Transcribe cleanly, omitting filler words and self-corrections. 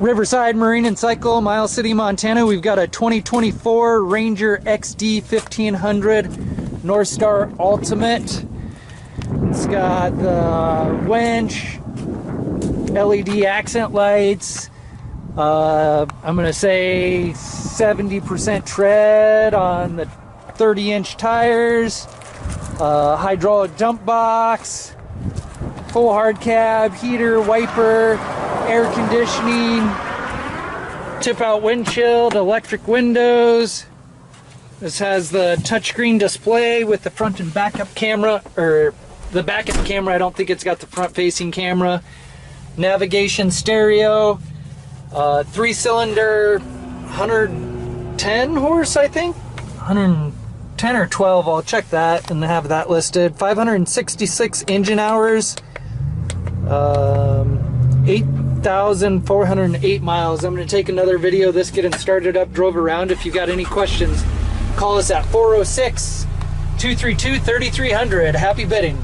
Riverside Marine and Cycle, Miles City, Montana. We've got a 2024 Ranger XD 1500 NORTHSTAR Ultimate. It's got the winch, LED accent lights. I'm gonna say 70% tread on the 30-inch tires. Hydraulic dump box, full hard cab, heater, wiper, air conditioning, tip out windshield, electric windows. This has the touchscreen display with the front and backup camera, or the backup camera, I don't think it's got the front facing camera. Navigation stereo, 3-cylinder, 110 horse, I think, 110 or 12, I'll check that and have that listed. 566 engine hours, 8,408 miles. I'm going to take another video of this getting started up, drove around. If you got any questions, call us at 406-232-3300. Happy bidding.